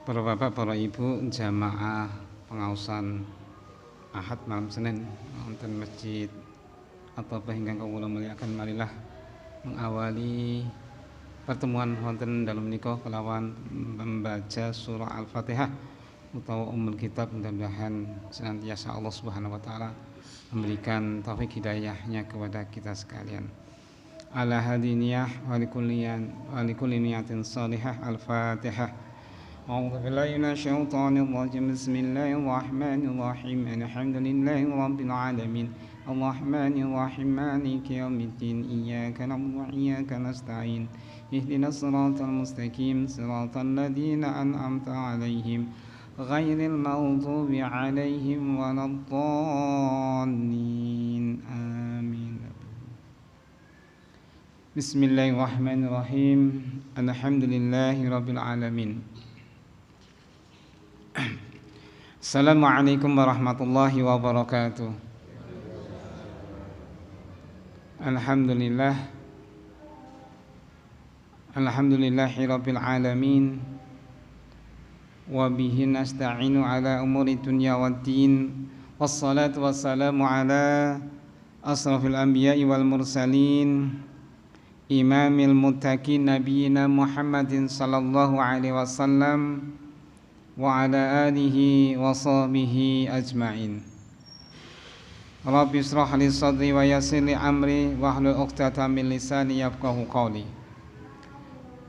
Para bapak, para ibu, jamaah pengausan Ahad malam Senin wonten masjid atau ingkang kawula mulyakaken, marilah mengawali pertemuan wonten dalam menika kelawan membaca surah Al-Fatihah utawa Ummul Kitab. Mudah-mudahan senantiasa Allah Subhanahu wa taala memberikan taufik hidayahnya kepada kita sekalian. Ala hadiniyah wa likulli niyatin salihah. Al-Fatihah. أعوذ بالله من الشيطان الرجيم. بسم الله الرحمن الرحيم. الحمد لله رب العالمين الرحمن الرحيم مالك يوم الدين إياك نعبد وإياك نستعين اهدنا الصراط المستقيم صراط الذين أنعمت عليهم غير المغضوب عليهم ولا الضالين آمين. بسم الله الرحمن الرحيم. الحمد لله رب العالمين. Assalamualaikum warahmatullahi wabarakatuh. Alhamdulillahi rabbil alamin. Wa bihi nasta'inu ala umuri dunya waddin. Wassalatu wassalamu ala asrafil anbiya'i wal mursalin, imamil muttaqin nabiyina Muhammadin sallallahu alaihi wasallam wa ala alihi wa sahbihi ajma'in. Rabbi israh li sadri wa yassir li amri wahlul 'uqdatam min lisani yafqahu qawli.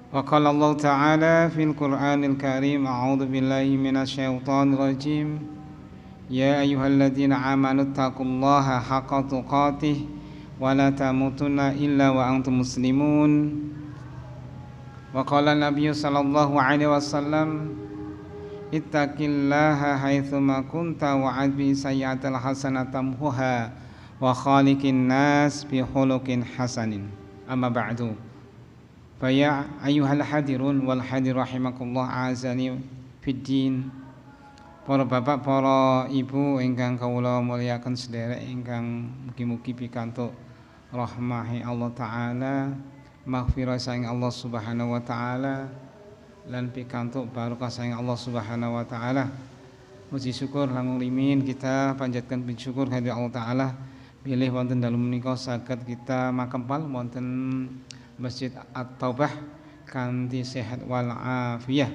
Wa qala Allah ta'ala fil Qur'anil Karim, a'udzu billahi minasy syaithanir rajim. Ya ayyuhalladzina amanu taqullaha haqqa tuqatih wa la tamutunna illa wa antum muslimun. Wa qala Nabi sallallahu alaihi wasallam, ittaqillaha haitsuma kunta wa adbi sayyi'atal hasanata tamhuha wa khaliqin nas bi khuluqin hasanin. Amma ba'du. Fa ya ayyuhal hadirun wal hadir rahimakumullah azani fid din. Para bapak, para ibu ingkang kawula mulyakaken sedherek ingkang mugi-mugi pikantuk rahmah Allah taala, maghfirah saking Allah Subhanahu wa taala, lan pikantuk barokah saking Allah Subhanahu wa taala. Muji syukur langkung limin kita panjatkan puji syukur kangge Allah taala pilih wonten dalem menika saged kita makempal wonten Masjid At-Taubah kanthi sehat wal afiyah.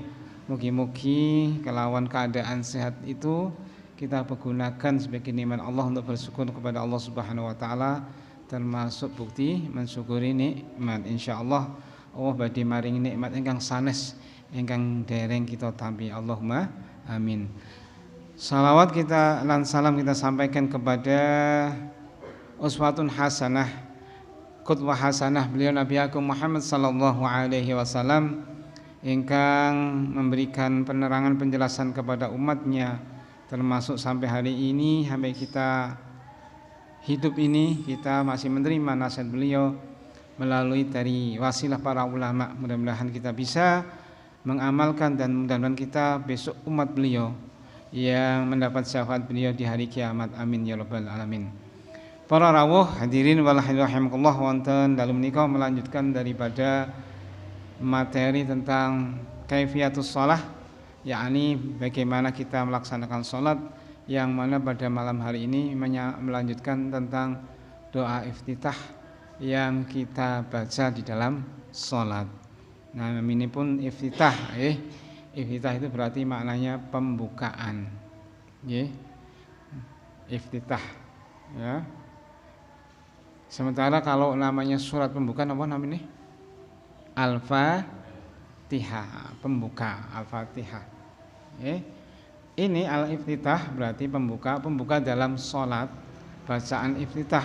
Mugi-mugi kelawan keadaan sehat itu kita pergunakan sebagai nikmat Allah untuk bersyukur kepada Allah Subhanahu wa taala, termasuk bukti mensyukuri nikmat. Insyaallah Allah badhe maringi nikmat ingkang sanes ingkang dereng kita tampi. Allahumma amin. Salawat kita lan salam kita sampaikan kepada uswatun hasanah, qudwah hasanah beliau Nabi Agung Muhammad sallallahu alaihi wasallam ingkang memberikan penerangan penjelasan kepada umatnya, termasuk sampai hari ini, sampai kita hidup ini kita masih menerima nasihat beliau melalui dari wasilah para ulama. Mudah-mudahan kita bisa mengamalkan dan mudah-mudahan kita besok umat beliau yang mendapat syafaat beliau di hari kiamat. Amin ya rabbal alamin. Para rawuh hadirin wal rahimakumullah, wonten dalem menika melanjutkan daripada materi tentang kaifiatus shalah, yakni bagaimana kita melaksanakan salat, yang mana pada malam hari ini melanjutkan tentang doa iftitah yang kita baca di dalam salat. Nah, ini pun iftitah, iftitah itu berarti maknanya pembukaan, iftitah, ya. Sementara kalau namanya surat pembukaan apa namanya? Al-Fatihah, pembuka Al-Fatihah. Ini al-iftitah berarti pembuka dalam salat. Bacaan iftitah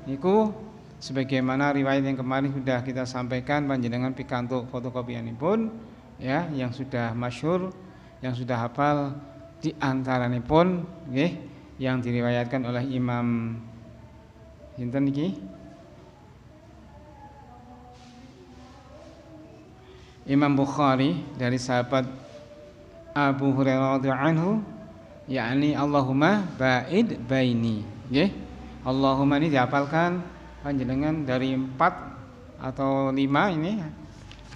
niku sebagaimana riwayat yang kemarin sudah kita sampaikan, panjenengan pikantuk fotokopianipun, ya, yang sudah masyhur, yang sudah hafal di antaranipun nggih yang diriwayatkan oleh Imam sinten niki? Imam Bukhari dari sahabat Abu Hurairah radhiyallahu anhu, yakni Allahumma ba'id baini, nggih. Allahumma ini dihafalkan panjenengan dari 4 atau 5 ini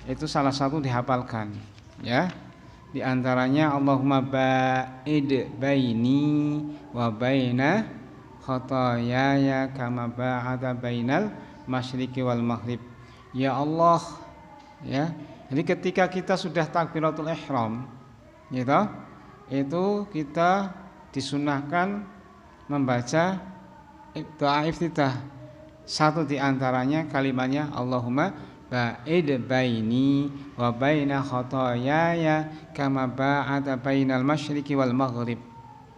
itu salah satu dihafalkan, ya. Di antaranya Allahumma ba'id baini wa baina khotoyaya kama ba'ada bainal masyriqi wal maghrib. Ya Allah, ya. Jadi ketika kita sudah takbiratul ihram, gitu, itu kita disunahkan membaca doa iftitah. Satu di antaranya kalimatnya Allahumma ba'id baini wa baina khotoyaya kama ba'ada bainal masyriqi wal maghrib.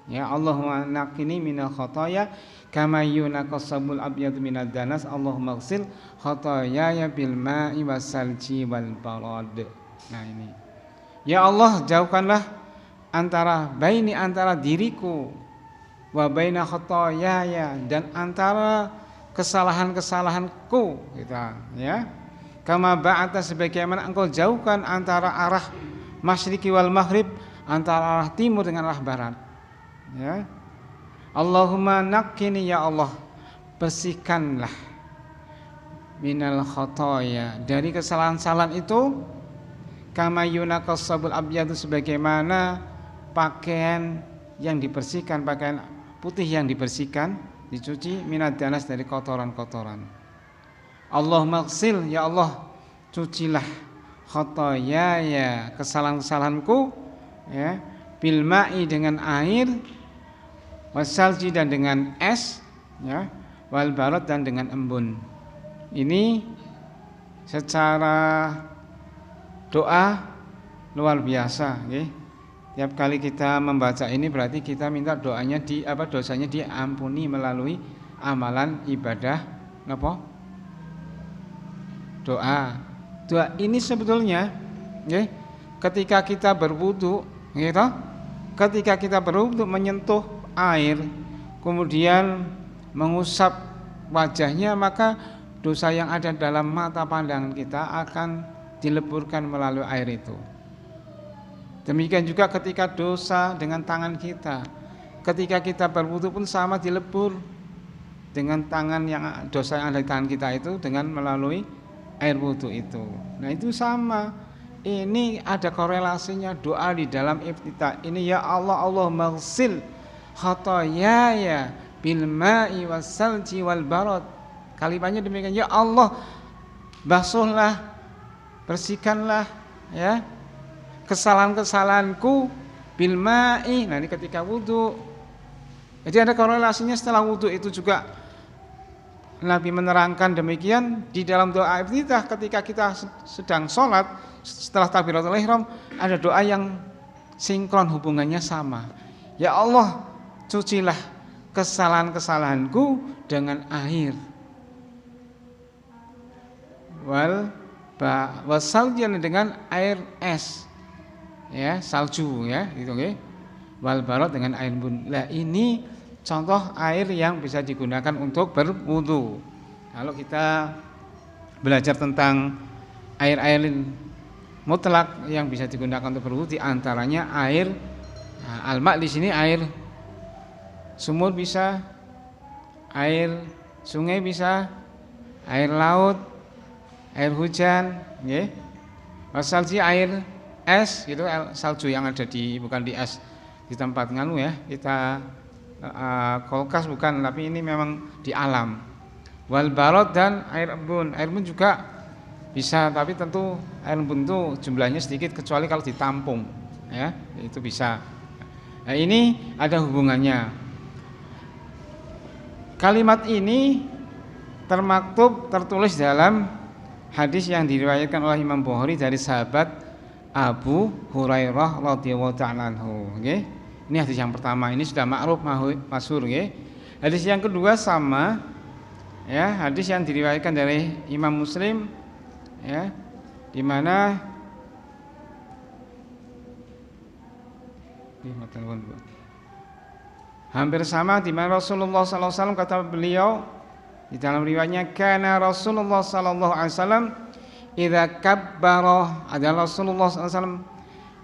Ya Allahumma naqqini minal khotoya kama yunaqas sabul abyadu minad danas. Allahumma ighsil khotoyaya bil ma'i wasalji wal barad. Nah ini. Ya Allah, jauhkanlah antara diriku wa baina khotoyaya, dan antara kesalahan-kesalahanku, kita, ya. Kama ba'ata, sebagaimana engkau jauhkan antara arah masyriqi wal maghrib, antara arah timur dengan arah barat. Ya. Allahumma naqqini, ya Allah, bersihkanlah minal khotoya, dari kesalahan-kesalahan itu, kama yunaqas sabul abyadu, sebagaimana pakaian yang dibersihkan, pakaian putih yang dibersihkan, dicuci, minad danas, dari kotoran-kotoran. Allahumma ighsil, ya Allah, cucilah khotoyaya, kesalahan-kesalahanku, ya, bil ma'i, dengan air, wasalji, dan dengan es, ya, wal barad, dan dengan embun. Ini secara doa luar biasa, okay? Tiap kali kita membaca ini berarti kita minta dosanya diampuni melalui amalan ibadah apa? Doa ini sebetulnya, okay, ketika kita berwudu, gitu, ketika kita berwudu menyentuh air, kemudian mengusap wajahnya, maka dosa yang ada dalam mata pandangan kita akan dileburkan melalui air itu. Demikian juga ketika dosa dengan tangan kita, ketika kita berwudu pun sama, dilebur dengan tangan yang dosa yang ada di tangan kita itu dengan melalui air wudu itu. Nah itu sama. Ini ada korelasinya doa di dalam iftitah ini. Ya Allah, Allahumma ighsil khotoyaya bil ma'i wasalji wal barad. Kalimatnya demikian. Ya Allah, basuhlah, bersihkanlah, ya, kesalahan-kesalahanku bil ma'i. Nah ini ketika wudu. Jadi ada korelasinya setelah wudu itu juga. Nabi menerangkan demikian di dalam doa iftitah, ketika kita sedang sholat setelah takbiratul ihram, ada doa yang sinkron, hubungannya sama. Ya Allah, cucilah kesalahan-kesalahanku dengan air, wasaljan, dengan air es, ya, salju, ya, gitu, okay? Wal barad, dengan air embun. Nah ini contoh air yang bisa digunakan untuk berwudu. Kalau kita belajar tentang air-air mutlak yang bisa digunakan untuk berwudu, di antaranya air, nah, alma di sini air sumur bisa, air sungai bisa, air laut, air hujan, nggih. Wasalji, air es, gitu, salju yang ada di, bukan di es di tempat nganu, ya, kita kulkas bukan, tapi ini memang di alam. Wal barad, dan air embun. Air embun juga bisa, tapi tentu air embun itu jumlahnya sedikit, kecuali kalau ditampung, ya, itu bisa. Nah, ini ada hubungannya. Kalimat ini tertulis dalam hadis yang diriwayatkan oleh Imam Bukhari dari sahabat Abu Hurairah radhiyallahu ta'ala anhu, okay? Ini hadis yang pertama, ini sudah ma'ruf, masyhur, nggih. Hadis yang kedua sama, ya, hadis yang diriwayatkan dari Imam Muslim, ya, di mana hampir sama, di mana Rasulullah sallallahu alaihi wasallam, kata beliau di dalam riwayatnya, kana Rasulullah sallallahu alaihi wasallam idza kabbara, adalah Rasulullah sallallahu alaihi wasallam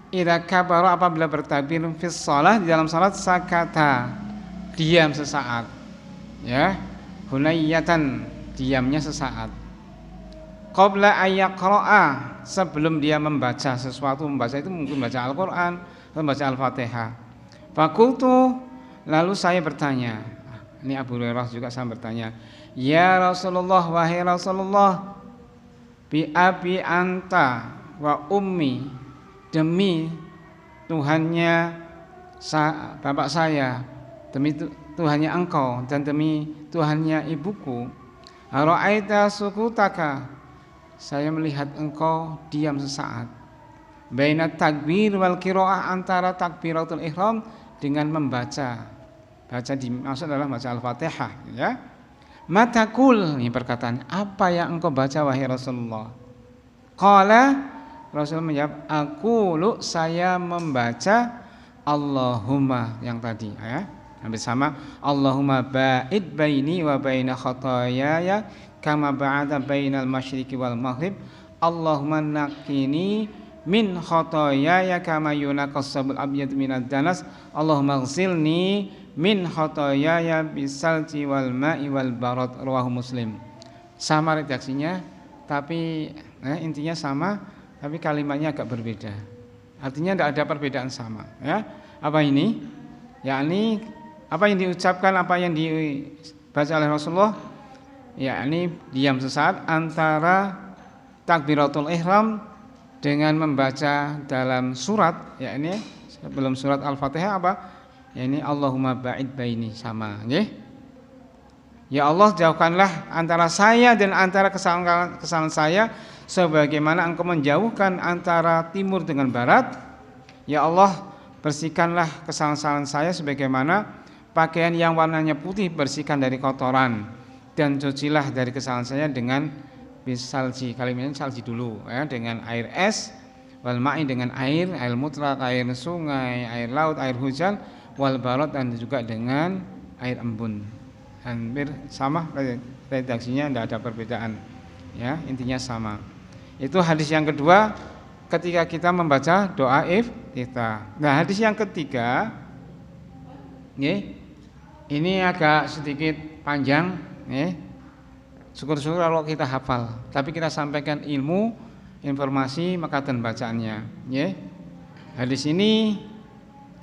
idza kabara, apabila bertakbir, fis shalah, di dalam salat, sakata, diam sesaat, ya, hunayyatan, diamnya sesaat. qabla ayyaqra'a, sebelum dia membaca sesuatu. Membaca itu mungkin baca Al-Qur'an atau membaca Al-Fatihah. Fakultu, lalu saya bertanya, ini Abu Hurairah juga saya bertanya, ya Rasulullah, wahai Rasulullah, bi abi anta wa ummi, demi Tuhannya bapak saya, demi Tuhannya engkau dan demi Tuhannya ibuku, ara'aita sukutaka, saya melihat engkau diam sesaat, baina takbir wal qiraah, antara takbiratul ihram dengan membaca. Baca dimaksud adalah baca Al-Fatihah, ya. Matakul, ini perkataan, apa yang engkau baca wahai Rasulullah? Qala, Rasul menjawab, aqulu, saya membaca Allahumma yang tadi, ya. Hampir sama, Allahumma ba'id baini wa baina khotoyaya kama ba'ada bainal masyriqi wal maghrib, Allahumma naqqini min khotoyaya kama yunaqas sabul abyad minad danas, Allahumma ghsilni min khotoyaya bisalji wal ma'i wal barad, rawahu Muslim. Sama redaksinya, tapi intinya sama, tapi kalimatnya agak berbeda. Artinya tidak ada perbedaan sama, ya. Apa ini? Yakni apa yang diucapkan, apa yang dibaca oleh Rasulullah, yakni diam sesaat antara takbiratul ihram dengan membaca dalam surat, yakni sebelum surat Al-Fatihah apa? Yakni Allahumma ba'id baini, sama, nggih. Ya Allah, jauhkanlah antara saya dan antara kesalahan saya sebagaimana engkau menjauhkan antara timur dengan barat. Ya Allah, bersihkanlah kesalahan saya sebagaimana pakaian yang warnanya putih bersihkan dari kotoran, dan cucilah dari kesalahan saya dengan bisalji, kalimatnya salji dulu, ya, dengan air es, wal ma'i, dengan air mutlak, air sungai, air laut, air hujan, wal barad, dan juga dengan air embun. Hampir sama redaksinya, tidak ada perbedaan, ya, intinya sama. Itu hadis yang kedua ketika kita membaca doa iftitah. Nah, hadis yang ketiga, ini agak sedikit panjang, syukur-syukur kalau kita hafal, tapi kita sampaikan ilmu, informasi makatan bacaannya. Hadis ini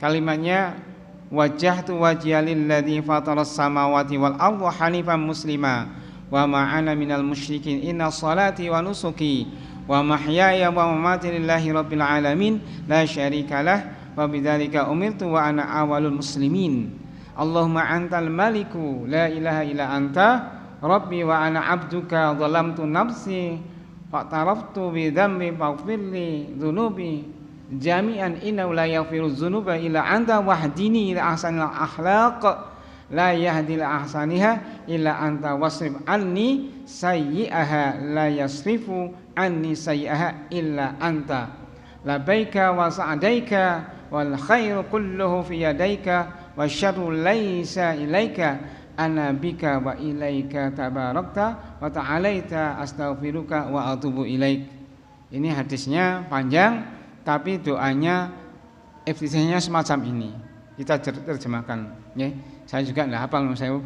kalimatnya, wajjahtu wajhiya lilladzi fataras samawati wal arda hanifan muslima wa ma ana minal musyrikin, inna salati wa nusuki wa mahyaya wa mamati lillahi rabbil alamin la syarikalah wa bidzalika umirtu wa ana awwalul muslimin. Allahumma antal maliku la ilaha illa anta rabbi wa ana abduka zalamtu nafsi fa'taraftu bi dzambi faghfirli dzunubi jami'an innahu la yaghfiru dzunuba illa anta wahdini ila ahsanil akhlaq la yahdil ahsaniha illa anta wasrif anni sayyi'aha la yasrifu anni sayyi'aha illa anta labaika wa sa'daika wal khairu kulluhu fi yadaika wa syarru laisa ilaika ana bika wa ilaika tabarakta wa ta'alaita astaghfiruka wa atubu ilaik. Ini hadisnya panjang, tapi doanya efikasinya semacam ini. Kita terjemahkan, nggih. Saya juga ndak hafal, saya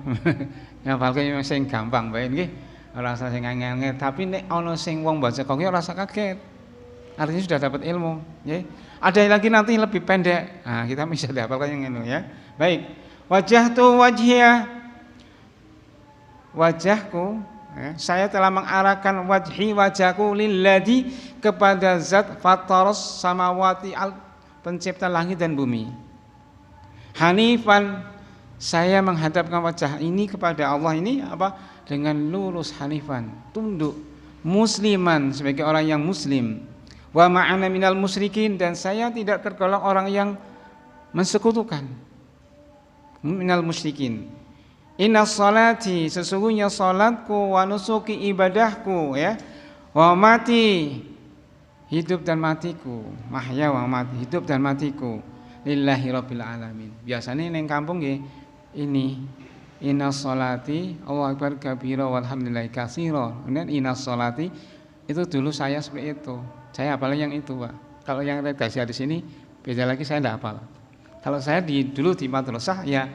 hafalke sing gampang bae nggih. Ora usah sing angel-angel, tapi nek ana sing wong baca kok ora usah kaget. Artinya sudah dapat ilmu, nggih. Ada lagi nanti lebih pendek. Nah, kita bisa dihafalkan yang ini, ya. Baik. Wajjahtu wajhiya, wajahku, saya telah mengarahkan wajhi, wajahku, lilladzi, kepada zat fataros samawati, pencipta langit dan bumi. Hanifan, saya menghadapkan wajah ini kepada Allah ini apa? Dengan lurus, hanifan, tunduk, musliman, sebagai orang yang muslim, wa ma'ana minal musyrikin, dan saya tidak tergolong orang yang mensekutukan, minal musyrikin. Inna salati, sesungguhnya salatku, wa nusuki, ibadahku, ya, wa mati, hidup dan matiku, mahya wa mati, hidup dan matiku, lillahi rabbil alamin. Biasanya neng kampung nggih ini, inna salati, Allahu akbar kabira walhamdulillahi katsira. Kemudian inna salati itu dulu saya seperti itu. Saya hafal yang itu, Pak. Kalau yang redaksi di sini beda lagi, saya tidak hafal. Kalau saya dulu di madrasah, ya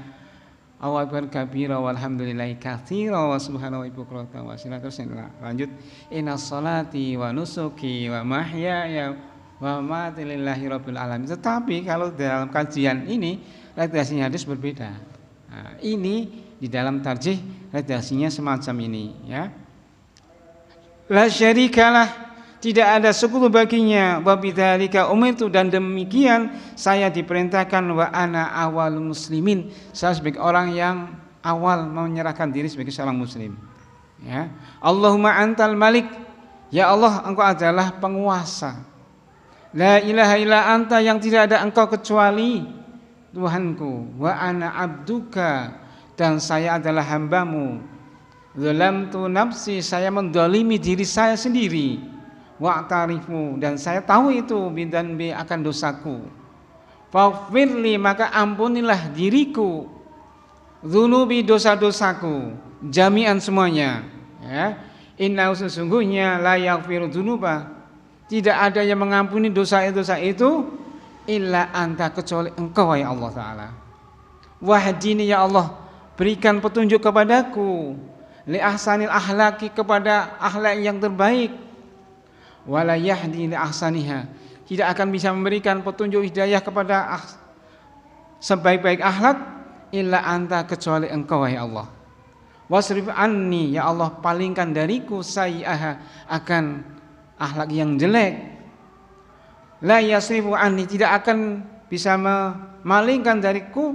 Allahu akbar kabira walhamdulillahi katsira wa subhanallahi bukratan wa asila. Terus lanjut innas salati wa nusuki wa mahyaya wa mamati lillahi rabbil alamin. Tetapi kalau dalam kajian ini redaksinya hadis berbeda. Nah, ini di dalam tarjih redaksinya semacam ini ya. La syarikalah, tidak ada sekutu baginya, wa bidzalika umirtu, dan demikian saya diperintahkan, wa ana awalul muslimin, saya sebagai orang yang awal menyerahkan diri sebagai seorang muslim ya. Allahumma antal malik, ya Allah engkau adalah penguasa. La ilaha illa anta, yang tidak ada engkau kecuali Tuhanku. Wa ana abduka, dan saya adalah hambamu. Zalamtu nafsi, saya mendolimi diri saya sendiri. Wa'tarifu, dan saya tahu itu bidanbi, akan dosaku. Faghfirli, maka ampunilah diriku. Dzunubi, dosa-dosaku, jami'an semuanya ya. Inna, sesungguhnya la yaghfiru dzunuba, tidak ada yang mengampuni dosa-dosa itu illa anta, kecuali engkau ya Allah Ta'ala. Wahdini, ya Allah berikan petunjuk kepadaku, li ahsanil ahlaki, kepada akhlak yang terbaik. Wala yahdi li ahsaniha, tidak akan bisa memberikan petunjuk hidayah kepada sebaik-baik akhlak illa anta, kecuali engkau ya Allah. Wasrif anni, ya Allah palingkan dariku sayyi'aha, akan akhlak yang jelek. La yasrifu anni, tidak akan bisa memalingkan dariku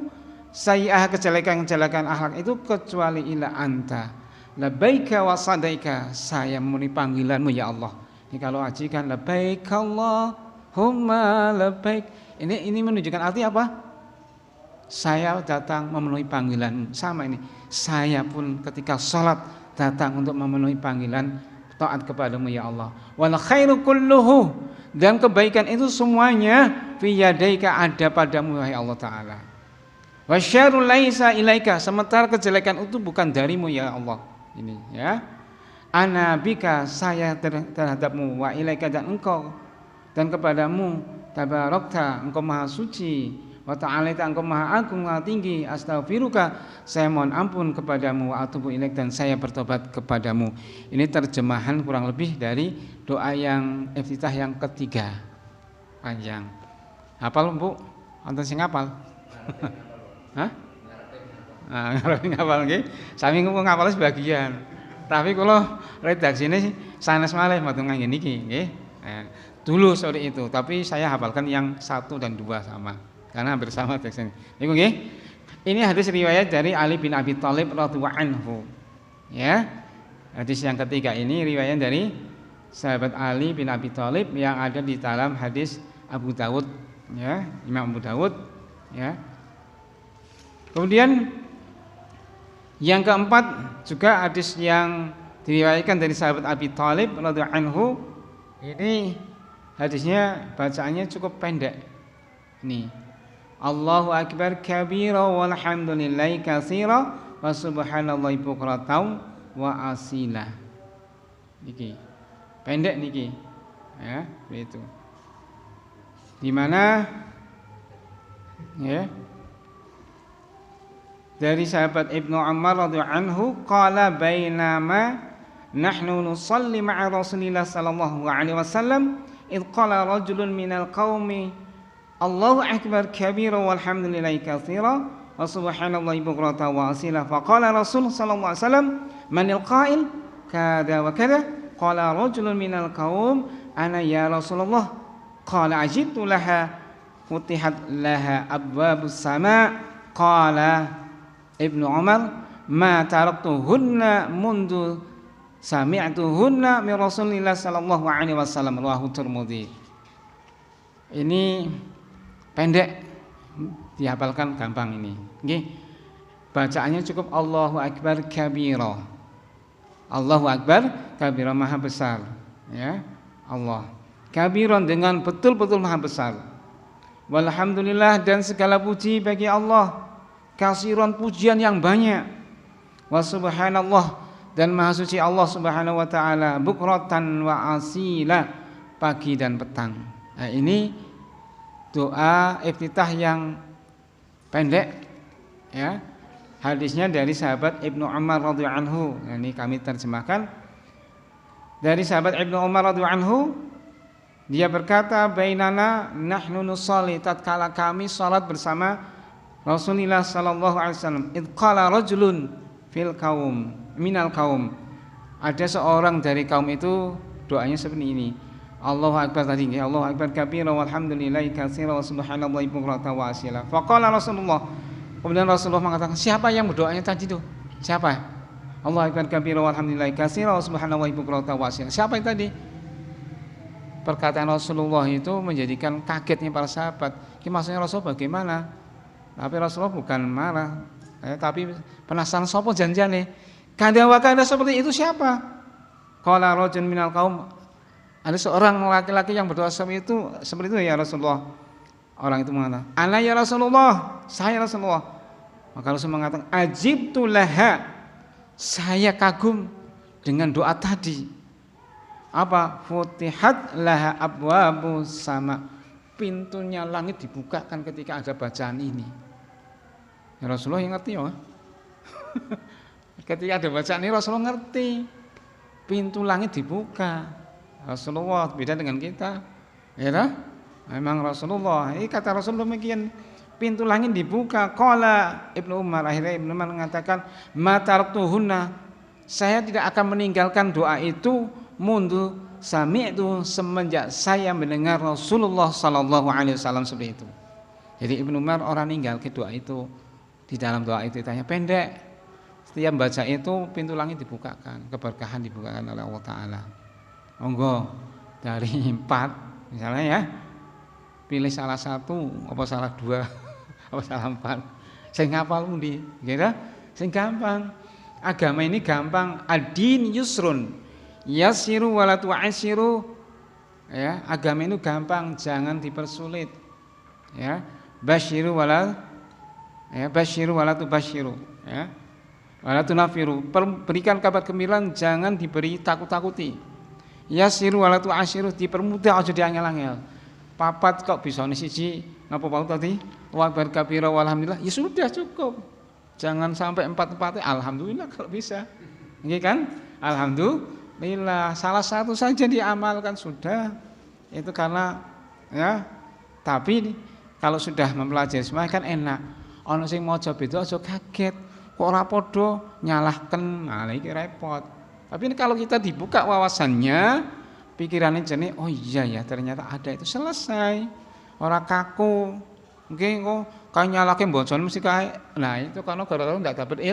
sayyi'aha, kejelekan-kejelekan akhlak itu, kecuali illa anta. Labbaika wa sadaika, saya memenuhi panggilanmu ya Allah. Ini kalau haji kan labbaik Allahumma labbaik. Ini menunjukkan arti apa? Saya datang memenuhi panggilan. Sama ini, saya pun ketika sholat datang untuk memenuhi panggilan taat kepadamu ya Allah. Wal khairu kulluhu, dan kebaikan itu semuanya fi yadaika, ada padamu ya Allah Ta'ala. Wasyarru laisa ilaika, sementara kejelekan itu bukan darimu ya Allah. Ini ya. Ana bika, saya terhadapmu, wa ilaika, dan engkau, dan kepadamu, tabarakta, engkau maha suci, wa ta'alaita, engkau maha agung, maha tinggi, astaghfiruka, saya mohon ampun kepadamu, wa atubu ilaik, dan saya bertobat kepadamu. Ini terjemahan kurang lebih dari doa yang iftitah yang ketiga, panjang. Hafal Bu? Wonten sing hafal? Hah? Nah, ngapal nggih. Sami kok ngapal sebagian. Tapi kalau redaksi ini sanes malih mboten ngangge niki nggih. Dulu sore itu, tapi saya hafalkan yang 1 dan 2 sama. Karena hampir sama teks ini. Niku nggih. Ini hadis riwayat dari Ali bin Abi Thalib radhiyallahu anhu. Ya. Hadis yang ketiga ini riwayat dari sahabat Ali bin Abi Thalib yang ada di dalam hadis Abu Dawud ya, Imam Abu Dawud ya. Kemudian yang keempat juga hadis yang diriwayatkan dari sahabat Abi Thalib radhiyallahu anhu. Ini hadisnya bacaannya cukup pendek. Nih. Allahu akbar kabira walhamdulillahi katsira wa subhanallahi bukratan wa asila. Niki. Pendek niki. Ya, begitu. Di mana ya, dari sahabat Ibnu Umar radhiyallahu anhu qala bainama nahnu nusalli ma'a Rasulillah sallallahu alaihi wasallam id qala rajulun minal qaumi Allahu akbar kabira walhamdulillahi katsira wa subhanallahi bukratan wa asila. Faqala Rasul sallallahu alaihi wasallam manil qail kada wa kada, qala rajulun minal qaum ana ya Rasulullah, qala ajibtu laha futihat laha abwabus sama. Qala Ibnu Umar ma taraktuhunna mundu sami'tuhunna min Rasulillah sallallahu alaihi wasallam, rawahu Tirmidzi. Ini pendek, dihafalkan gampang ini. Nggih. Bacaannya cukup Allahu akbar kabira. Allahu akbar kabira, maha besar, ya. Allah. Kabiran, dengan betul-betul maha besar. Walhamdulillah, dan segala puji bagi Allah. Kasiran, pujian yang banyak. Wa subhanallah, dan maha suci Allah subhanahu wa ta'ala. Bukratan wa asila, pagi dan petang. Nah, ini doa iftitah yang pendek ya. Hadisnya dari sahabat Ibnu Umar radhiyallahu anhu. Ini kami terjemahkan. Dari sahabat Ibnu Umar radhiyallahu anhu, dia berkata, "Bainana nahnu nusalli," tatkala kami salat bersama Rasulullah sallallahu alaihi wasallam, "Id qala rajulun fil qaum minal qaum." Ada seorang dari kaum itu doanya seperti ini. Allahu akbar tadi, Allahu akbar kabira walhamdulillahi katsira wa subhanallahi bukratan wa asila. Faqala Rasulullah, kemudian Rasulullah mengatakan, siapa yang berdoanya tadi itu? Siapa? Allahu akbar kabira walhamdulillahi katsira wa subhanallahi bukratan wa asila. Siapa yang tadi? Perkataan Rasulullah itu menjadikan kagetnya para sahabat. Ini maksudnya Rasulullah bagaimana? Tapi Rasulullah bukan marah, tapi penasaran sapa janjane. Kada wa kada seperti itu siapa? Qala rajul minal qaum. Ada seorang laki-laki yang berdoa seperti itu ya Rasulullah. Orang itu mengatakan, "Ana ya Rasulullah, saya Rasulullah." Maka Rasul mengatakan, "Ajibtu laha." Saya kagum dengan doa tadi. Apa? Futihat laha abwabu sama. Pintunya langit dibukakan ketika ada bacaan ini. Ya Rasulullah yang ngerti ya. Ketika ada bacaan ini Rasulullah ngerti. Pintu langit dibuka. Rasulullah beda dengan kita. Ya, memang Rasulullah. Ini kata Rasulullah demikian. Pintu langit dibuka. Qala Ibnu Umar, akhirnya Ibnu Umar mengatakan, "Ma taraktuhunna." Saya tidak akan meninggalkan doa itu mundu sami'tu, semenjak saya mendengar Rasulullah sallallahu alaihi wasallam seperti itu. Jadi Ibnu Umar orang ninggal ke doa itu. Di dalam doa itu tanya pendek. Setiap baca itu pintu langit dibukakan, keberkahan dibukakan oleh Allah Ta'ala. Monggo dari 4 misalnya ya, pilih salah satu, apa salah 2, apa salah 4. Saya ngapal mundi, kira saya gampang. Agama ini gampang. Ad-din yusrun, yasiru wala tu'asiru. Ya, agama ini gampang, jangan dipersulit. Ya, basyiru wala tubasyiru. Ya. Wala tunafiru, berikan kabar gembira, jangan diberi takut-takuti. Yasiru wala tu'asiru, dipermudah aja diangel-angel. Papat kok bisa siji, ngapa mau tadi? Wa akbar kabira walhamdulillah. Ya sudah cukup. Jangan sampai 4-4, alhamdulillah kalau bisa. Nggih kan? Alhamdulillah. Salah satu saja diamalkan sudah. Itu karena ya. Tapi kalau sudah mempelajari semua kan enak. Ono sing maca beda aja kaget. Kok ora padha nyalahken, malah iki repot. Tapi kalau kita dibuka wawasannya, pikirannya jernih, oh iya ya ternyata ada itu, selesai. Ora kaku. Nggih kok kayak nyalahke bocone mesti kae. Nah, itu karena gara-gara enggak dapat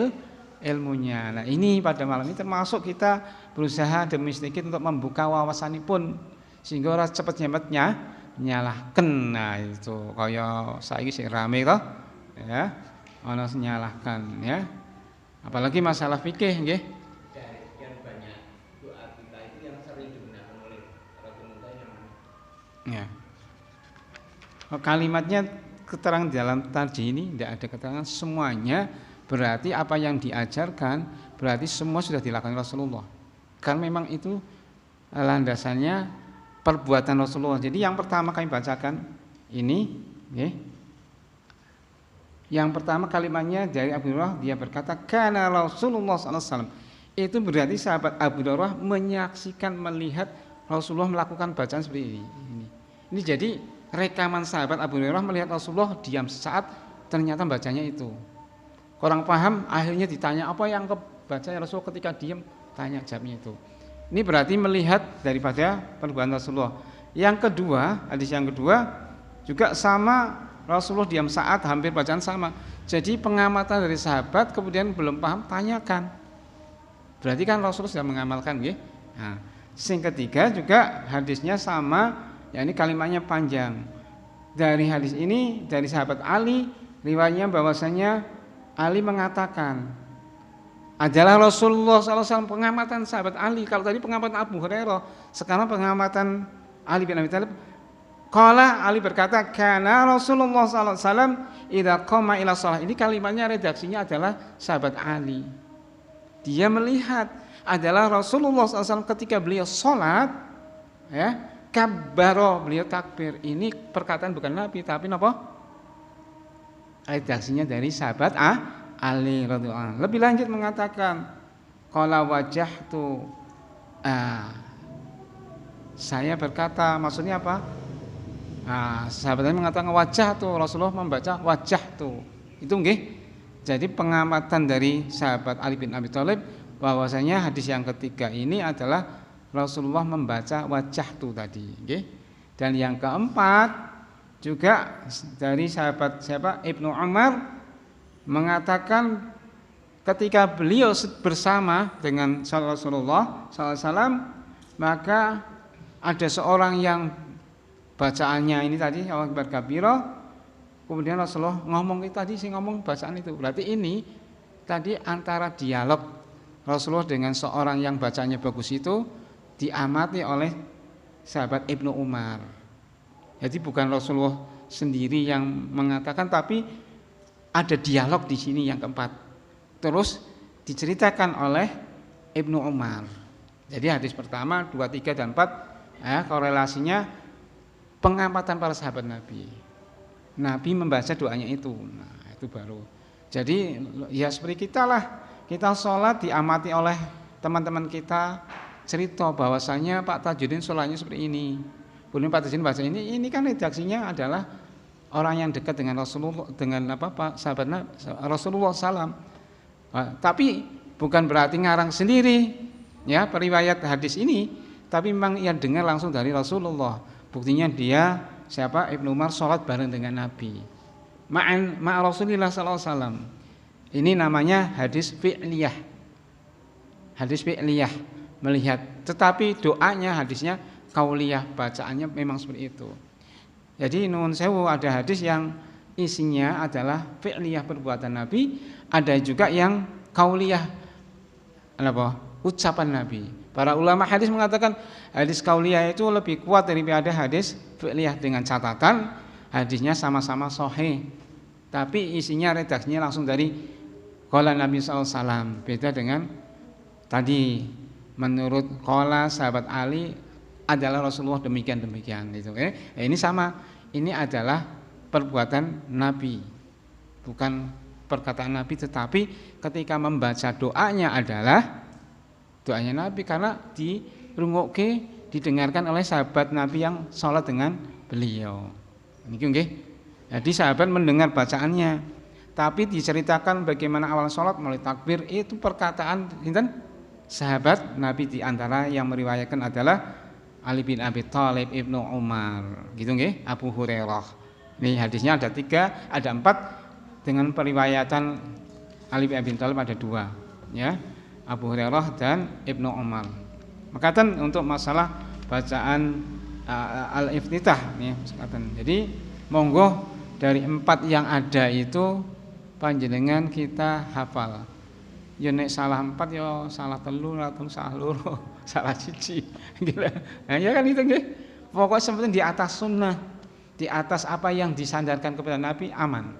ilmunya. Nah, ini pada malam ini termasuk kita berusaha demi sedikit untuk membuka wawasanipun sehingga ora cepet-cepetnya nyalahken. Nah, itu kaya saiki sing rame to, ya. Ana nyalahkan ya. Apalagi masalah fikih nggih. Dari sekian banyak doa kita itu yang sering digunakan oleh para pemuda yang mana? Ya. Kalimatnya keterangan dalam tarjih ini tidak ada keterangan semuanya, berarti apa yang diajarkan berarti semua sudah dilakukan Rasulullah. Karena memang itu landasannya perbuatan Rasulullah. Jadi yang pertama kami bacakan ini nggih. Yang pertama kalimatnya dari Abu Hurairah, dia berkata kana Rasulullah sallallahu alaihi wasallam. Itu berarti sahabat Abu Hurairah menyaksikan, melihat Rasulullah melakukan bacaan seperti ini. Ini jadi rekaman sahabat Abu Hurairah melihat Rasulullah diam sesaat, ternyata bacanya itu. Kurang paham, akhirnya ditanya apa yang kebaca Rasulullah ketika diam, tanya jawabnya itu. Ini berarti melihat daripada perbuatan Rasulullah. Yang kedua, hadis yang kedua juga sama. Rasulullah diam saat, hampir bacaan sama. Jadi pengamatan dari sahabat, kemudian belum paham, tanyakan. Berarti kan Rasulullah sudah mengamalkan, ya. Nah, yang ketiga juga hadisnya sama, ya ini kalimatnya panjang. Dari hadis ini, dari sahabat Ali, riwayatnya bahwasanya Ali mengatakan, adalah Rasulullah SAW, pengamatan sahabat Ali. Kalau tadi pengamatan Abu Hurairah, sekarang pengamatan Ali bin Abi Thalib. Qala Ali berkata, kana Rasulullah sallallahu alaihi wasallam idza qama ila shalah. Ini kalimatnya redaksinya adalah sahabat Ali. Dia melihat adalah Rasulullah sallallahu alaihi wasallam ketika beliau salat, ya, kabbaro, beliau takbir. Ini perkataan bukan Nabi tapi napa? Redaksinya dari sahabat Ali radhiyallahu anhu. Lebih lanjut mengatakan qala wajhtu, saya berkata, maksudnya apa? Sahabatnya mengatakan wajah tuh, Rasulullah membaca wajah tuh. Itu nggih. Jadi pengamatan dari sahabat Ali bin Abi Thalib bahwasanya hadis yang ketiga ini adalah Rasulullah membaca wajah tuh tadi, nggih. Dan yang keempat juga dari sahabat siapa? Ibnu Umar mengatakan ketika beliau bersama dengan Rasulullah SAW, maka ada seorang yang bacaannya ini tadi Allahu Akbar kabira, kemudian Rasulullah ngomong itu tadi, si ngomong bacaan itu. Berarti ini tadi antara dialog Rasulullah dengan seorang yang bacanya bagus itu diamati oleh sahabat Ibnu Umar. Jadi bukan Rasulullah sendiri yang mengatakan, tapi ada dialog di sini yang keempat. Terus diceritakan oleh Ibnu Umar. Jadi hadis pertama, 2, 3 dan 4 korelasinya pengamatan para sahabat Nabi. Nabi membaca doanya itu. Nah, itu baru. Jadi ya seperti kita lah. Kita sholat diamati oleh teman-teman kita, cerita bahwasanya Pak Tajuddin sholatnya seperti ini. Kemudian Pak Tajuddin baca ini kan redaksinya adalah orang yang dekat dengan Rasulullah, dengan sahabat Rasulullah SAW. Tapi bukan berarti ngarang sendiri ya periwayat hadis ini, tapi memang ia dengar langsung dari Rasulullah. Buktinya dia siapa? Ibnu Umar sholat bareng dengan Nabi. Ma'a Rasulillah SAW. Ini namanya hadis fi'liyah. Hadis fi'liyah, melihat. Tetapi doanya, hadisnya kauliyah, bacaannya memang seperti itu. Jadi nuwun sewu, ada hadis yang isinya adalah fi'liyah perbuatan Nabi, ada juga yang kauliyah ucapan Nabi. Para ulama hadis mengatakan hadis kauliyah itu lebih kuat daripada hadis fi'liyah, dengan catatan hadisnya sama-sama sahih, tapi isinya redaksinya langsung dari qala Nabi SAW. Beda dengan tadi menurut qala sahabat Ali adalah Rasulullah demikian gitu. Ini sama, ini adalah perbuatan Nabi, bukan perkataan Nabi, tetapi ketika membaca doanya adalah doanya Nabi, karena dirungokke, didengarkan oleh sahabat Nabi yang sholat dengan beliau. Ini nggih. Jadi sahabat mendengar bacaannya, tapi diceritakan bagaimana awal sholat mulai takbir, itu perkataan sahabat Nabi. Di antara yang meriwayatkan adalah Ali bin Abi Thalib, Ibnu Umar, gitu nggih, Abu Hurairah. Ini hadisnya ada 3, ada 4 dengan periwayatan Ali bin Abi Thalib ada 2, ya, Abu Hurairah dan Ibnu Umar. Maka untuk masalah bacaan al-iftitah nih, jadi monggo dari 4 yang ada itu panjenengan kita hafal. Ya nek salah 4 ya salah 3 atau salah 2, salah 1. Nah, ya kan itu nggih. Pokoknya sepenting di atas sunnah, di atas apa yang disandarkan kepada Nabi aman.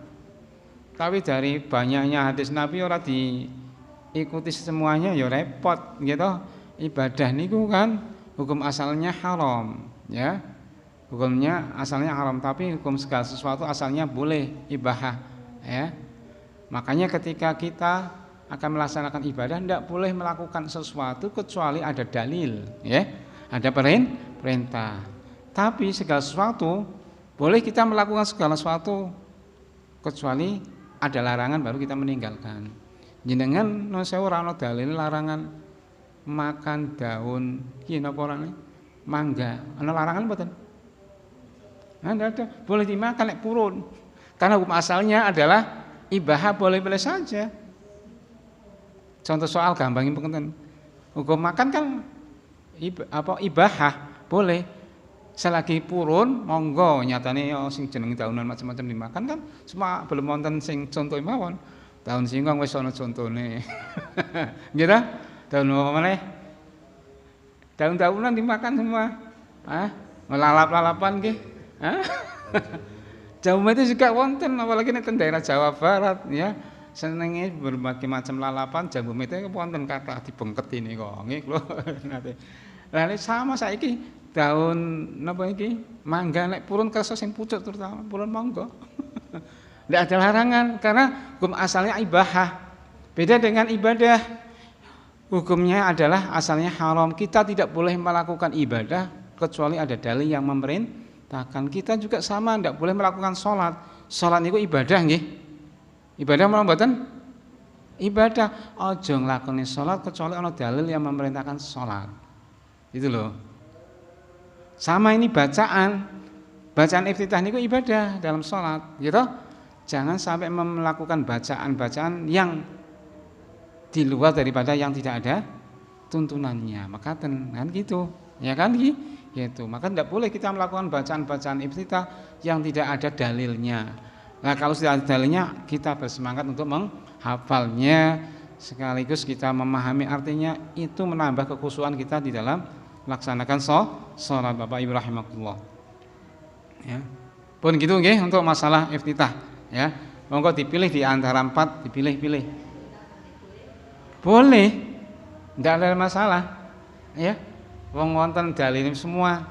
Tapi dari banyaknya hadis Nabi ora diikuti semuanya ya repot gitu. Ibadah niku kan hukum asalnya haram, ya. Hukumnya asalnya haram, tapi hukum segala sesuatu asalnya boleh, ibahah, ya. Makanya ketika kita akan melaksanakan ibadah tidak boleh melakukan sesuatu kecuali ada dalil, ya. Ada perintah. Tapi segala sesuatu boleh kita melakukan segala sesuatu kecuali ada larangan, baru kita meninggalkan. Jenengan no sewu ora ono dalil larangan makan daun iki napa orane? Mangga. Ana larangan mboten? Ndak ada. Boleh dimakan nek purun. Karena hukum asalnya adalah ibahah, boleh-boleh saja. Contoh soal gampang pengen. Hukum makan kan ibahah, boleh. Selagi purun monggo, nyatane sing jeneng daunan macam-macam dimakan kan, cuma belum wonten sing contoh mawon. Daun singkong wis ana contone. Nggih ta? Daun apa meneh? Daun-daunan dimakan semua. Melalap-lalapan nggih. Jawa itu juga wonten, apalagi nek daerah Jawa Barat ya. Senenge berbagai macam lalapan, jambu itu wonten kathah dibengket ini kok. Nggih kula nate. Lah sama saiki daun napa iki? Mangga nek purun kersa sing pucuk terutama purun monggo. Tidak ada larangan karena hukum asalnya ibahah. Beda dengan ibadah. Hukumnya adalah asalnya haram. Kita tidak boleh melakukan ibadah kecuali ada dalil yang memerintahkan. Kita juga sama, tidak boleh melakukan sholat. Sholat itu ibadah nggih. Ibadah malah mboten ibadah. Ojo nglakoni sholat kecuali ana dalil yang memerintahkan sholat. Itu loh. Sama ini bacaan iftitah niku ibadah dalam sholat, gitu. Jangan sampai melakukan bacaan-bacaan yang di luar daripada yang tidak ada tuntunannya. Maka kan gitu, ya kan gitu. Maka tidak boleh kita melakukan bacaan-bacaan iftitah yang tidak ada dalilnya. Nah, kalau sudah ada dalilnya, kita bersemangat untuk menghafalnya sekaligus kita memahami artinya, itu menambah kekhusyuan kita di dalam melaksanakan sholat Bapak Ibu rahimakumullah. Ya. Pun gitu nggih untuk masalah iftitah. Ya, monggo dipilih di antara 4, dipilih-pilih. Boleh, tidak ada masalah. Ya, wong wonten dalil semua.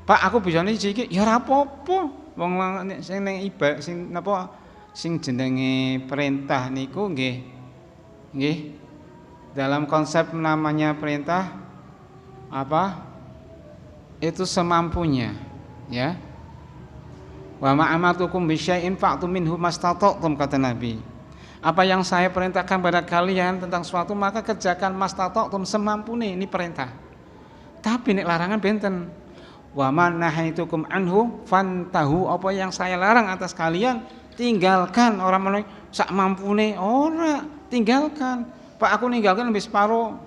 Pak, aku bisa niki iki, ya ora apa-apa. Wong sing ning ibadah sing napa sing jenenge perintah niku nggih. Nggih. Dalam konsep namanya perintah apa? Itu semampunya, ya. Wa ma amartukum bisyai'in fa'tu minhu mastata'tum, kata Nabi. Apa yang saya perintahkan pada kalian tentang suatu maka kerjakan mastata'tum semampune, ini perintah. Tapi nek larangan benten. Wa ma nahaitukum anhu fantahu, apa yang saya larang atas kalian tinggalkan. Orang meneh sak mampune ora, tinggalkan. Pak, aku ninggalkan lebih separuh.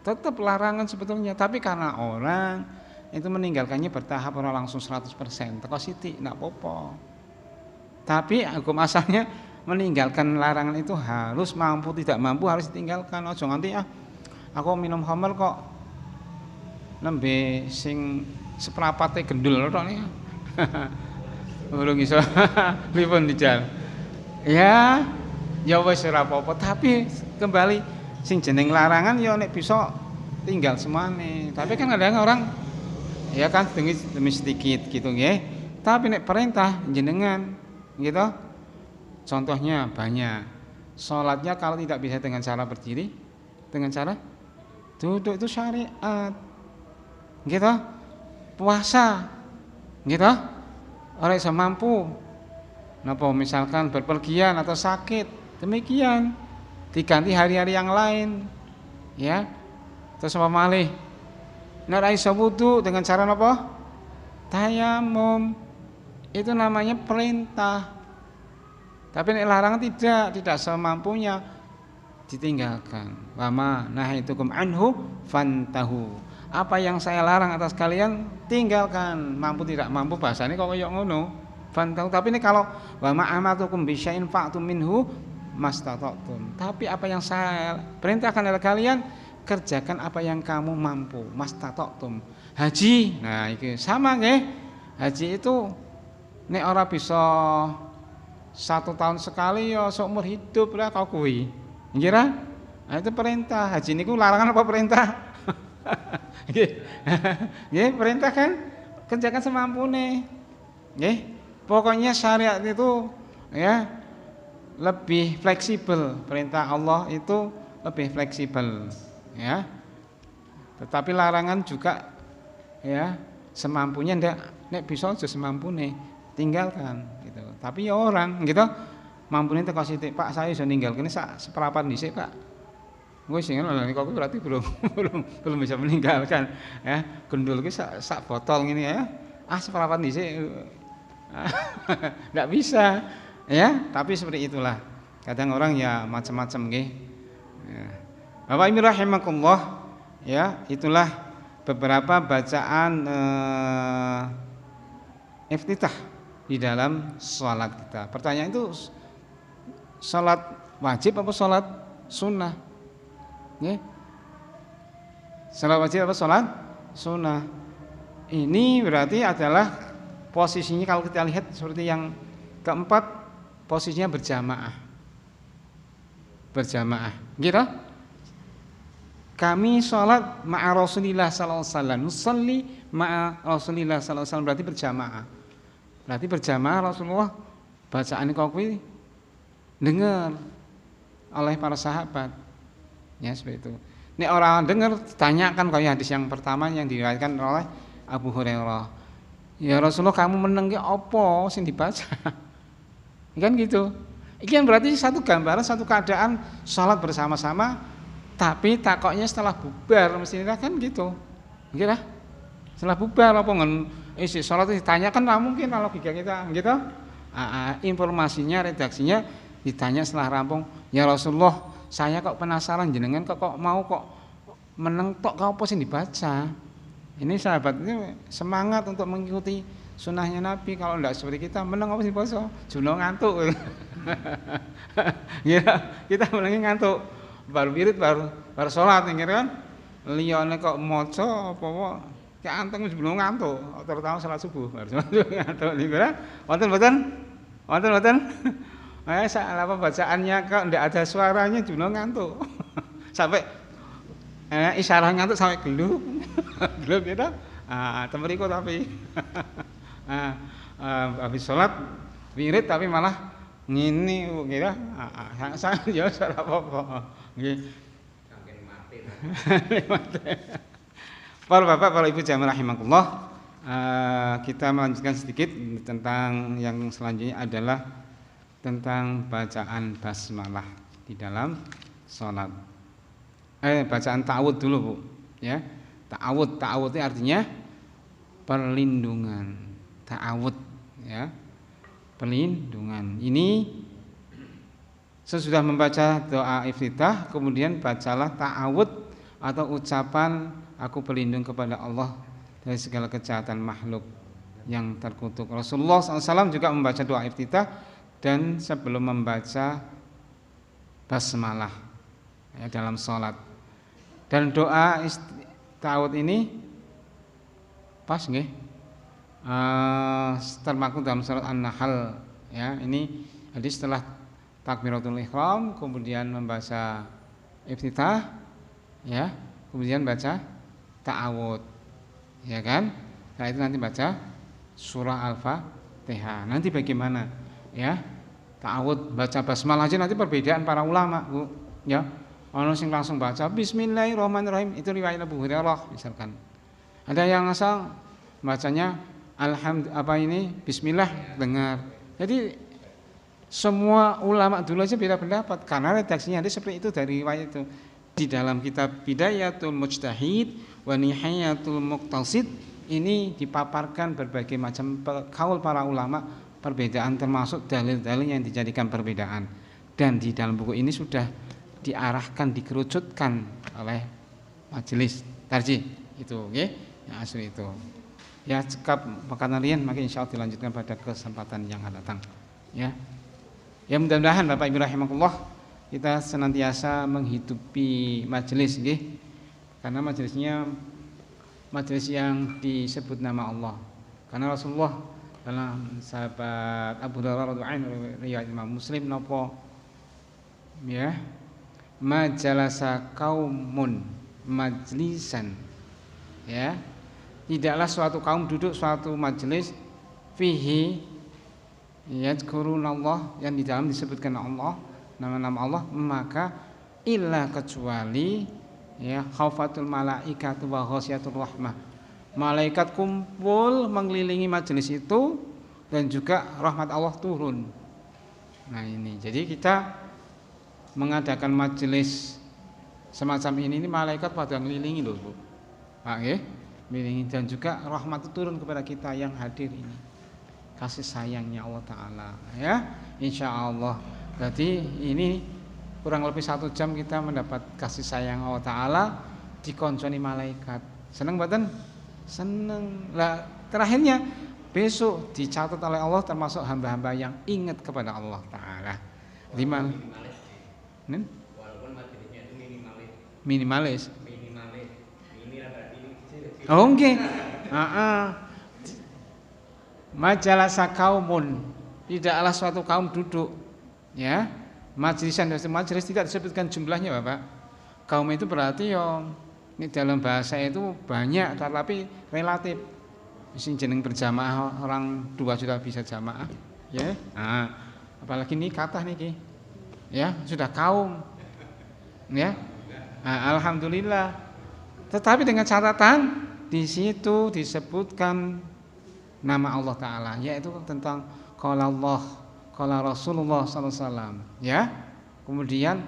Tetap larangan sebetulnya, tapi karena orang itu meninggalkannya bertahap, orang langsung 100%. Teko sithik enggak apa-apa. Tapi hukum asalnya meninggalkan larangan itu harus mampu, tidak mampu harus ditinggalkan. Ojo nganti aku minum khamr kok nembe sing seprapate gendul tok nih. Urung iso pripun dijal. Ya wis ora apa-apa, tapi kembali sing jeneng larangan ya nek bisa tinggal semuanya. Tapi kan kadang orang ya kan demi sedikit gitu nggih. Tapi nek perintah jenengan gitu. Contohnya banyak. Salatnya kalau tidak bisa dengan cara berdiri, dengan cara duduk itu syariat. Gitu. Puasa. Gitu. Ora iso mampu. Napa misalkan berpergian atau sakit, demikian. Diganti hari-hari yang lain. Ya. Terus apa malih? Nek ra iso wudu dengan cara napa? Tayamum. Itu namanya perintah. Tapi nek larangan tidak semampunya ditinggalkan. Wa ma nahaitukum anhu fantahu. Apa yang saya larang atas kalian tinggalkan. Mampu tidak mampu bahasane kok koyo ngono. Fantahu. Tapi nek kalau wa ma amatukum bisyai'in fa'tu minhu mastata'tum. Tapi apa yang saya perintahkan kepada kalian kerjakan apa yang kamu mampu, mastata'tum. Haji, nah iki sama nggih. Haji itu nek ora bisa 1 tahun sekali ya seumur hidup lah kau kuwi. Nggih ra? Nah, itu perintah. Haji niku larangan apa perintah? Nggih. Nggih, perintah kan kerjakan semampune. Nggih. Pokoknya syariat itu ya lebih fleksibel. Perintah Allah itu lebih fleksibel. Ya, tetapi larangan juga ya semampunya nek bisa aja semampune tinggalkan gitu. Tapi ya orang gitu mampune teko sithik, Pak saya iso ninggalkene sak seperapat dhisik Pak. Wis sing ngono kok berarti belum bisa meninggalkan ya. Gendul ki sak botol ngene ya. Seperapat dhisik. Enggak bisa ya, tapi seperti itulah. Kadang orang ya macam-macam nggih. Ya. Bapak Ibu rahimakumullah, ya itulah beberapa bacaan iftitah di dalam sholat kita. Pertanyaan itu sholat wajib apa sholat sunnah? Ya. Sholat wajib apa sholat sunnah? Ini berarti adalah posisinya kalau kita lihat seperti yang keempat, posisinya berjamaah. Berjamaah, gitu? Kami sholat ma'a Rasulillah sallallahu alaihi wasallam, nusalli ma'a Rasulillah sallallahu alaihi wasallam, berarti berjamaah. Berarti berjamaah Rasulullah bacaan kok kuwi dengar oleh para sahabat. Ya seperti itu. Nek orang dengar ditanyakan kayak hadis yang pertama yang diriwayatkan oleh Abu Hurairah. Ya Rasulullah, kamu meneng ki apa sing dibaca? Kan gitu. Iki kan berarti satu gambaran, satu keadaan sholat bersama-sama, tapi takoknya setelah bubar mestinya kan gitu. Nggih lah. Setelah bubar apa isi sholat ditanyakan lah mungkin logika kita gitu. Informasinya, redaksinya ditanya setelah rampung, ya Rasulullah, saya kok penasaran jenengan kok mau kok meneng tok apa sing dibaca. Ini sahabat ini semangat untuk mengikuti sunnahnya Nabi. Kalau tidak seperti kita meneng apa sih poso? Juno ngantuk. Ya, kita menengi ngantuk. Baru wirid baru salat kan. Liyane kok maca apa kayak anteng sebelum ngantuk, terutama salat subuh baru ngantuk niku kan. Wonten-wonten? Wonten-wonten? Apa bacaannya kok tidak ada suaranya Juno ngantuk. Sampai isyarah ngantuk sampai geluk. Geluk gitu. Temeriku tapi habis sholat wirid tapi malah ngini kira saya ya salah apa-apa nggih. Sampai mati. Para bapak, para ibu jamaah rahimakumullah, kita melanjutkan sedikit tentang yang selanjutnya adalah tentang bacaan basmalah di dalam sholat. Bacaan ta'awud dulu Bu, ya. Ta'awud itu artinya perlindungan. Ta'awud, ya. Perlindungan. Ini sesudah membaca doa iftitah, kemudian bacalah ta'awud atau ucapan aku berlindung kepada Allah dari segala kejahatan makhluk yang terkutuk. Rasulullah SAW juga membaca doa iftitah dan sebelum membaca basmalah ya, dalam sholat. Dan doa ta'awud ini pas nggih? Termaktub dalam surat An-Nahl ya. Ini hadis setelah takbiratul ihram kemudian membaca iftitah ya, kemudian baca ta'awud ya kan. Setelah itu nanti baca surah Al-Fatihah. Nanti bagaimana ya? Ta'awud baca basmalah aja nanti perbedaan para ulama Bu ya. Ono sing langsung baca bismillahirrahmanirrahim, itu riwayat Abu Hurairah misalkan. Ada yang asal bacanya bismillah dengar. Jadi semua ulama dulu aja beda pendapat karena redaksinya ada seperti itu dari riwayat itu. Di dalam kitab Bidayatul Mujtahid wa Nihayatul Muqtasid ini dipaparkan berbagai macam kaul para ulama, perbedaan termasuk dalil-dalil yang dijadikan perbedaan. Dan di dalam buku ini sudah diarahkan, dikerucutkan oleh majelis tarjih itu, okay? Yang asli itu. Ya cekap makanan rian, maka insya Allah dilanjutkan pada kesempatan yang akan datang. Ya, ya mudah-mudahan Bapak Ibu rahimakumullah kita senantiasa menghidupi majelis, okay? Karena majelisnya majelis yang disebut nama Allah. Karena Rasulullah dalam sahabat Abu Hurairah radhiyallahu anhu riwayat Imam Muslim napa ya, majalasa kaumun majlisan ya, tidaklah suatu kaum duduk suatu majelis fihi yadhkurunallah yang di dalam disebutkan Allah, nama-nama Allah, maka illa kecuali ya khaufatul malaikatu wa ghasyatur rahmah, malaikat kumpul mengelilingi majelis itu dan juga rahmat Allah turun. Nah ini jadi kita mengadakan majelis semacam ini malaikat pada ngelilingi loh Bu. Pak nggih, ngelilingi dan juga rahmat turun kepada kita yang hadir ini. Kasih sayangnya Allah taala ya. Insyaallah. Jadi ini kurang lebih 1 jam kita mendapat kasih sayang Allah taala dikonconi malaikat. Seneng mboten? Seneng. Lah terakhirnya besok dicatat oleh Allah termasuk hamba-hamba yang ingat kepada Allah taala. Walaupun majelisnya itu minimalis. Ini ada ini kecil. Oh nggih. Majalasa kaumun, tidaklah suatu kaum duduk ya. Majlisan dan majelis tidak disebutkan jumlahnya Bapak. Kaum itu berarti yang ini dalam bahasa itu banyak tapi relatif. Sing jeneng berjamaah orang 2 juta bisa jamaah Ya. Nah, apalagi nih kata niki. Ya, sudah kaum. Ya. Nah, alhamdulillah. Tetapi dengan catatan di situ disebutkan nama Allah Ta'ala, yaitu tentang qala Allah, qala Rasulullah SAW, ya. Kemudian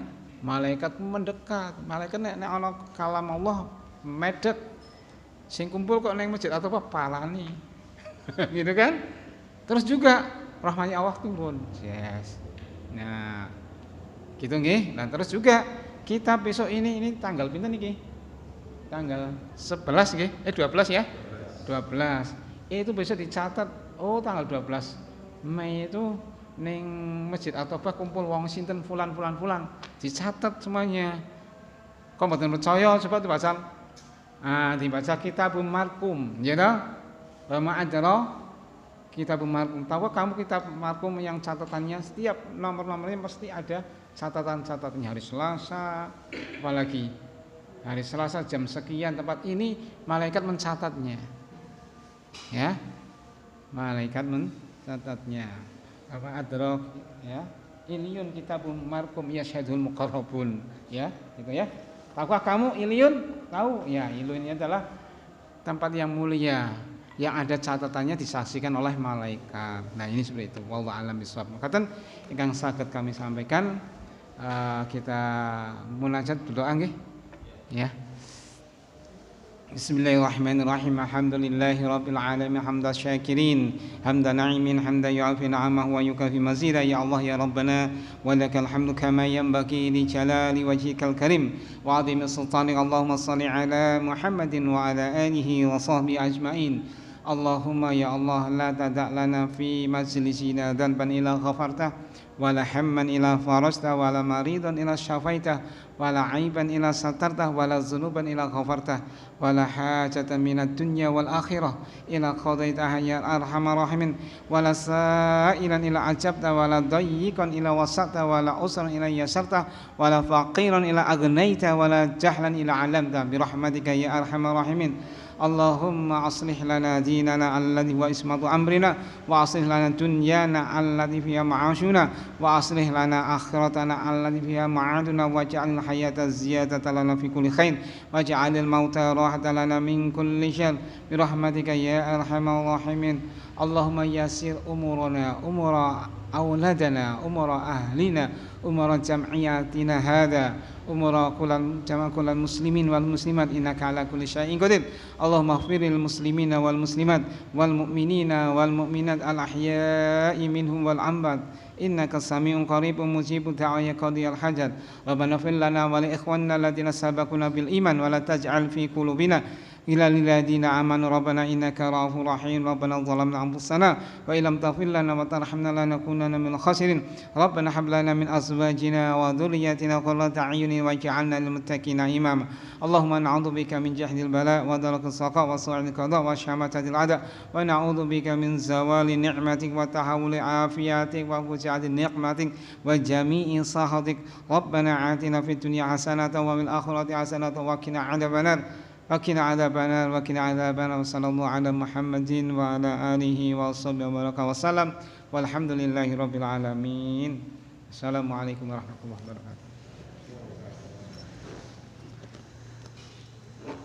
malaikat mendekat, malaikat nek ana kalam Allah medek, sing kumpul kok neng masjid atau apa palani, gitu kan. Terus juga rahmatnya Allah turun, yes. Nah, gitu nggih. Dan terus juga kita besok ini tanggal pinten niki? Tanggal 11 nggih, 12 ya? 12. Itu besok dicatat, oh tanggal 12 Mei itu ning Masjid At-Taubah kumpul wong sinten fulan, dicatat semuanya. Kok mboten percaya coba dibaca. Dibaca Kitabul Marqum, ya toh? Wa adra Kitabul Marqum. Tahu kamu Kitab Marqum yang catatannya setiap nomor-nomornya pasti ada catatan-catatannya hari Selasa, apalagi hari Selasa jam sekian tempat ini malaikat mencatatnya. Ya, malaikat mencatatnya. Apa adrok ya, iliyun kitabun marqum yasyhadul muqarrabun, ya, gitu ya. Tahukah kamu iliyun? Tahu? Ya, iliyun ini adalah tempat yang mulia yang ada catatannya disaksikan oleh malaikat. Nah, ini seperti itu. Wallahu a'lam bishawab. Makaten ingkang saged kami sampaikan, kita munajat berdoa nggih. Ya. Bismillahirrahmanirrahim. Alhamdulillahirabbil alamin hamdan syakirin hamdan na'imin hamdan yu'afi na'amahu wa yukafi mazida ya Allah ya Rabbana wa lakal hamdu kama yanbaghi li jalali wajhikal karim wa 'azimi sultanik. Allahumma shalli ala Muhammadin wa ala alihi wa sahbihi ajmain. Allahumma ya Allah la tada' lana fi majlisina dhanban illa ghafartah wa la hamman illa farajtah wa la maridan illa syafaitah wa la aiban illa satartah wa la dhunuban illa ghafartah wa la hajatan minad dunya wal akhirah illa qadaitaha ya arhamar rahimin wa la sa'ilan illa ajabta wa la dayyiqan illa wasata wa la usran illa yasarta wa la faqiran illa agnaita wa la jahlan illa 'allamta bi rahmatika ya arhamar rahimin. Allahumma aslih lana dinana alladhi wa ismatu amrina wa aslih lana dunyana alladhi fiha ma'ashuna wa aslih lana akhiratana alladhi fiha ma'aduna waj'al hayata ziyadatan lana fi kulli khair waj'al al-mauta rahatan lana min kulli syarr bi rahmatika ya arhamar rahimin. Allahumma yassir umurana umura auladana umura ahlina umura jam'iyatina hadha umura kullal muslimin wal muslimat innaka ala kulli syai'in qadir. Allahumma ighfiril muslimina wal muslimat wal mu'minina wal mu'minat al ahya'i minhum wal amwat innaka sami'un qaribun mujibud da'wati qadiyal hajat. Rabbana ighfir lana wa li ikhwanina alladziina sabaquna bil iman wa la taj'al fi qulubina إلى الذين آمنوا ربنا إنك رؤوف رحيم ربنا ظلمنا أنفسنا وإن لم تغفر لنا وترحمنا لنكونن من الخاسرين ربنا هب لنا من أزواجنا وذرياتنا قرة أعين واجعلنا للمتقين إماما. اللهم نعوذ بك من جهد البلاء ودرك السخاء وسوء القضاء وشماتة الأعداء ونعوذ بك من زوال نعمتك وتحول عافيتك وفجعة نقمتك وجميع سخطك. ربنا آتنا في الدنيا حسنة وفي الآخرة حسنة وقنا عذاب النار وقنا عذاب النار وقنا عذاب النار. وصلى الله على محمد وعلى آله وصحبه وسلم والحمد لله رب العالمين. Assalamualaikum warahmatullahi wabarakatuh.